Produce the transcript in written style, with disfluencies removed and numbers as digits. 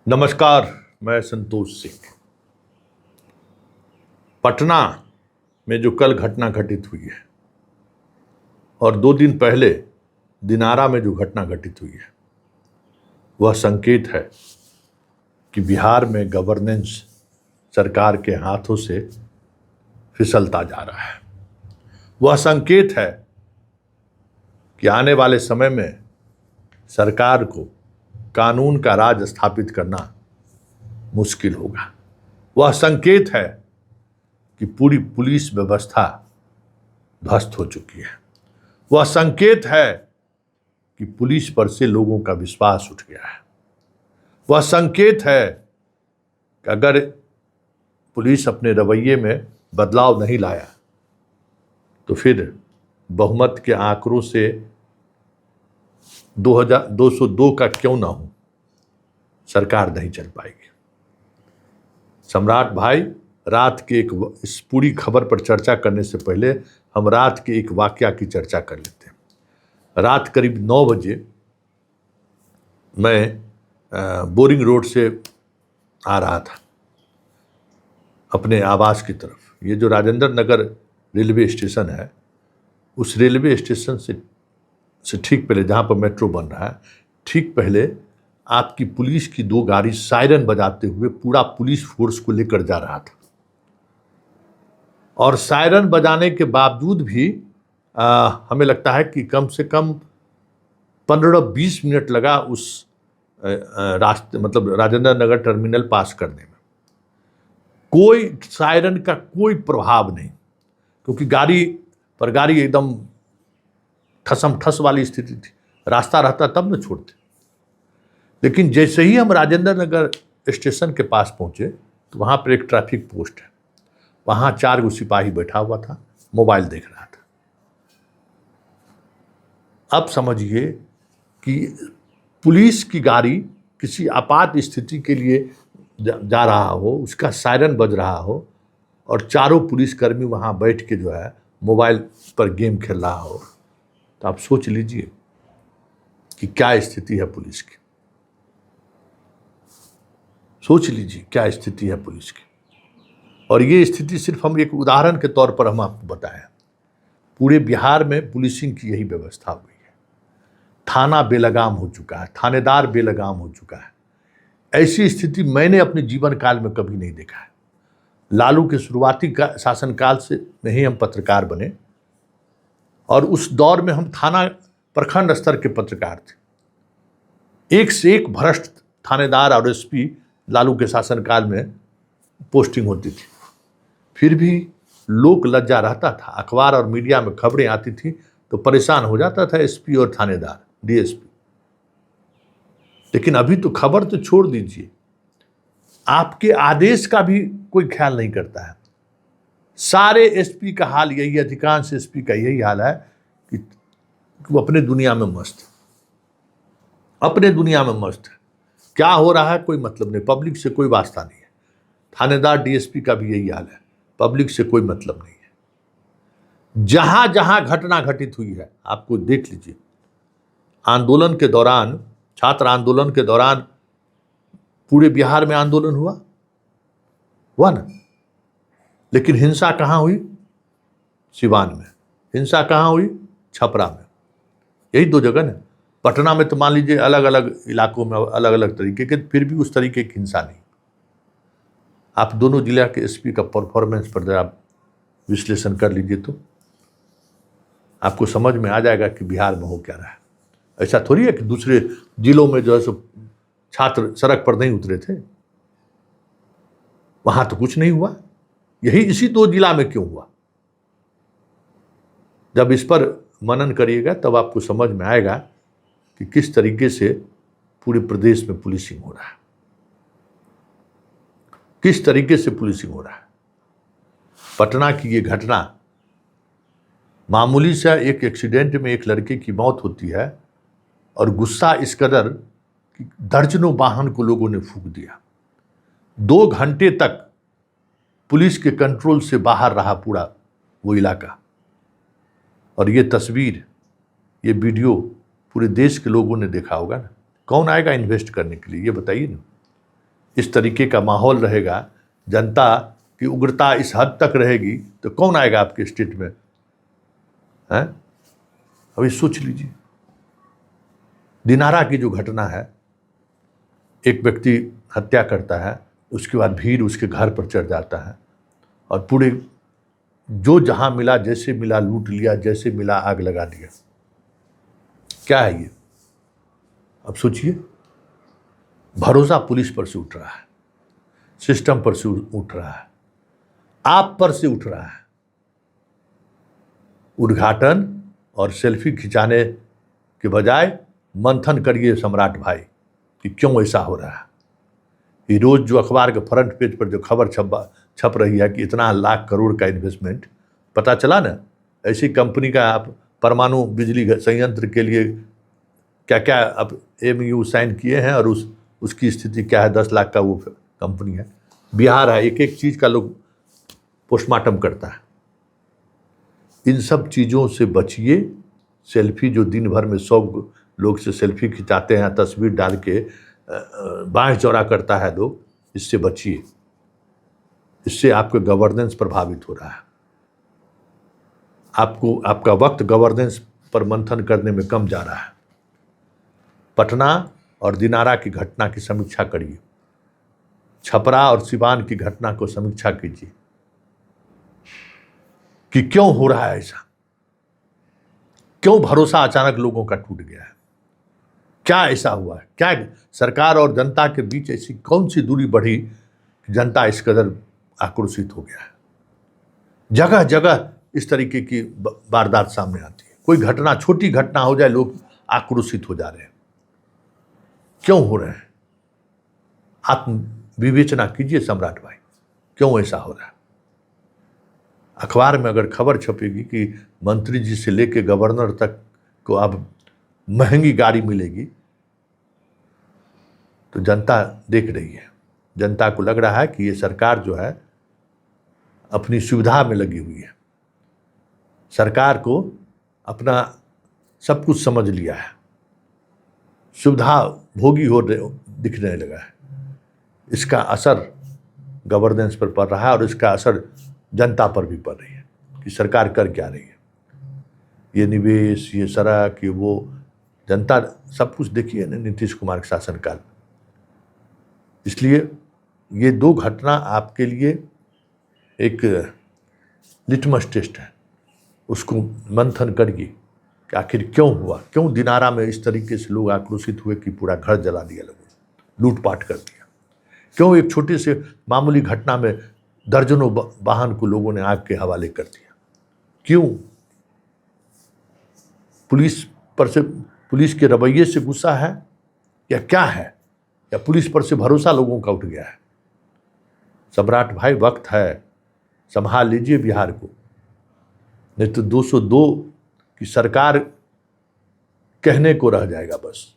नमस्कार, मैं संतोष सिंह। पटना में जो कल घटना घटित हुई है और 2 दिन पहले दिनारा में जो घटना घटित हुई है, वह संकेत है कि बिहार में गवर्नेंस सरकार के हाथों से फिसलता जा रहा है। वह संकेत है कि आने वाले समय में सरकार को कानून का राज स्थापित करना मुश्किल होगा। वह संकेत है कि पूरी पुलिस व्यवस्था ध्वस्त हो चुकी है। वह संकेत है कि पुलिस पर से लोगों का विश्वास उठ गया है। वह संकेत है कि अगर पुलिस अपने रवैये में बदलाव नहीं लाया तो फिर बहुमत के आंकड़ों से 202 का क्यों ना हो, सरकार नहीं चल पाएगी। सम्राट भाई, रात के इस पूरी खबर पर चर्चा करने से पहले हम रात के एक वाकया की चर्चा कर लेते हैं। रात करीब 9 बजे मैं बोरिंग रोड से आ रहा था अपने आवास की तरफ। ये जो राजेंद्र नगर रेलवे स्टेशन है, उस रेलवे स्टेशन से ठीक पहले, जहाँ पर मेट्रो बन रहा है, ठीक पहले आपकी पुलिस की 2 गाड़ी सायरन बजाते हुए पूरा पुलिस फोर्स को लेकर जा रहा था। और सायरन बजाने के बावजूद भी हमें लगता है कि कम से कम 15-20 मिनट लगा उस रास्ते, मतलब राजेंद्र नगर टर्मिनल पास करने में। कोई सायरन का कोई प्रभाव नहीं, क्योंकि गाड़ी एकदम ठसम ठस वाली स्थिति थी। रास्ता रहता तब न छोड़ते। लेकिन जैसे ही हम राजेंद्र नगर स्टेशन के पास पहुंचे तो वहां पर एक ट्रैफिक पोस्ट है, वहां 4 सिपाही बैठा हुआ था, मोबाइल देख रहा था। अब समझिए कि पुलिस की गाड़ी किसी आपात स्थिति के लिए जा रहा हो, उसका सायरन बज रहा हो और चारों पुलिसकर्मी वहां बैठ के जो है मोबाइल पर गेम खेल रहा हो, तो आप सोच लीजिए कि क्या स्थिति है पुलिस की। सोच लीजिए क्या स्थिति है पुलिस की। और ये स्थिति सिर्फ हम एक उदाहरण के तौर पर हम आपको बताएं। पूरे बिहार में पुलिसिंग की यही व्यवस्था हुई है। थाना बेलगाम हो चुका है, थानेदार बेलगाम हो चुका है। ऐसी स्थिति मैंने अपने जीवन काल में कभी नहीं देखा है। लालू के शुरुआती शासनकाल से में ही हम पत्रकार बने और उस दौर में हम थाना प्रखंड स्तर के पत्रकार थे। एक से एक भ्रष्ट थानेदार और एसपी लालू के शासनकाल में पोस्टिंग होती थी। फिर भी लोक लज्जा रहता था। अखबार और मीडिया में खबरें आती थी तो परेशान हो जाता था एसपी और थानेदार, डीएसपी। लेकिन अभी तो खबर तो छोड़ दीजिए, आपके आदेश का भी कोई ख्याल नहीं करता है। सारे एसपी का हाल यही है, अधिकांश एसपी का यही हाल है कि वो अपने दुनिया में मस्त है, अपने दुनिया में मस्त है। क्या हो रहा है कोई मतलब नहीं, पब्लिक से कोई वास्ता नहीं है। थानेदार डीएसपी का भी यही हाल है, पब्लिक से कोई मतलब नहीं है। जहां जहां घटना घटित हुई है, आपको देख लीजिए। आंदोलन के दौरान, छात्र आंदोलन के दौरान पूरे बिहार में आंदोलन हुआ ना, लेकिन हिंसा कहां हुई? सिवान में। हिंसा कहां हुई? छपरा में। यही 2 जगह ना। पटना में तो मान लीजिए अलग अलग इलाकों में अलग अलग तरीके के, फिर भी उस तरीके की हिंसा नहीं। आप दोनों जिला के एसपी का परफॉर्मेंस पर जरा विश्लेषण कर लीजिए तो आपको समझ में आ जाएगा कि बिहार में हो क्या रहा है। ऐसा थोड़ी है कि दूसरे जिलों में जो है सो छात्र सड़क पर नहीं उतरे थे, वहां तो कुछ नहीं हुआ। यही इसी 2 जिला में क्यों हुआ? जब इस पर मनन करिएगा तब आपको समझ में आएगा कि किस तरीके से पूरे प्रदेश में पुलिसिंग हो रहा है, किस तरीके से पुलिसिंग हो रहा है। पटना की ये घटना, मामूली सा एक एक्सीडेंट में एक लड़के की मौत होती है और गुस्सा इस कदर कि दर्जनों वाहन को लोगों ने फूंक दिया। 2 घंटे तक पुलिस के कंट्रोल से बाहर रहा पूरा वो इलाका। और ये तस्वीर, ये वीडियो पूरे देश के लोगों ने देखा होगा ना। कौन आएगा इन्वेस्ट करने के लिए, ये बताइए ना। इस तरीके का माहौल रहेगा, जनता की उग्रता इस हद तक रहेगी, तो कौन आएगा आपके स्टेट में? हैं? अभी सोच लीजिए, दिनारा की जो घटना है, एक व्यक्ति हत्या करता है, उसके बाद भीड़ उसके घर पर चढ़ जाता है और पूरे जो जहां मिला, जैसे मिला लूट लिया, जैसे मिला आग लगा दिया। क्या है ये? अब सोचिए, भरोसा पुलिस पर से उठ रहा है, सिस्टम पर से उठ रहा है, आप पर से उठ रहा है। उद्घाटन और सेल्फी खिंचाने के बजाय मंथन करिए सम्राट भाई कि क्यों ऐसा हो रहा है। ये रोज जो अखबार के फ्रंट पेज पर जो खबर छप रही है कि इतना लाख करोड़ का इन्वेस्टमेंट, पता चला ना, ऐसी कंपनी का आप परमाणु बिजली संयंत्र के लिए क्या क्या अब MOU साइन किए हैं और उसकी स्थिति क्या है। 10 लाख का वो कंपनी है, बिहार है, एक एक चीज का लोग पोस्टमार्टम करता है। इन सब चीज़ों से बचिए। सेल्फी जो दिन भर में 100 लोग से सेल्फी खिंचाते हैं, तस्वीर डाल के बाँह चौड़ा करता है लोग, इससे बचिए। इससे आपका गवर्नेंस प्रभावित हो रहा है। आपका वक्त गवर्नेंस पर मंथन करने में कम जा रहा है। पटना और दिनारा की घटना की समीक्षा करिए, छपरा और सिवान की घटना को समीक्षा कीजिए कि क्यों हो रहा है ऐसा, क्यों भरोसा अचानक लोगों का टूट गया है, क्या ऐसा हुआ है, क्या सरकार और जनता के बीच ऐसी कौन सी दूरी बढ़ी कि जनता इस कदर आक्रोशित हो गया है। जगह जगह इस तरीके की वारदात सामने आती है। कोई घटना, छोटी घटना हो जाए, लोग आक्रोशित हो जा रहे हैं। क्यों हो रहे हैं? आत्म विवेचना कीजिए सम्राट भाई, क्यों ऐसा हो रहा है। अखबार में अगर खबर छपेगी कि मंत्री जी से लेके गवर्नर तक को अब महंगी गाड़ी मिलेगी, तो जनता देख रही है। जनता को लग रहा है कि ये सरकार जो है अपनी सुविधा में लगी हुई है। सरकार को अपना सब कुछ समझ लिया है, सुविधा भोगी दिखने लगा है। इसका असर गवर्नेंस पर पड़ रहा है और इसका असर जनता पर भी पड़ रही है कि सरकार कर क्या रही है। ये निवेश, ये सड़क, ये वो, जनता सब कुछ देखी है ना नीतीश कुमार के शासनकाल। इसलिए ये 2 घटना आपके लिए एक लिटमस टेस्ट है। उसको मंथन करिए कि आखिर क्यों हुआ, क्यों दिनारा में इस तरीके से लोग आक्रोशित हुए कि पूरा घर जला दिया लोगों ने, लूटपाट कर दिया। क्यों एक छोटे से मामूली घटना में दर्जनों वाहन को लोगों ने आग के हवाले कर दिया। क्यों? पुलिस के रवैये से गुस्सा है या क्या है, या पुलिस पर से भरोसा लोगों का उठ गया है। सम्राट भाई, वक्त है, संभाल लीजिए बिहार को, नहीं तो 202 की सरकार कहने को रह जाएगा बस।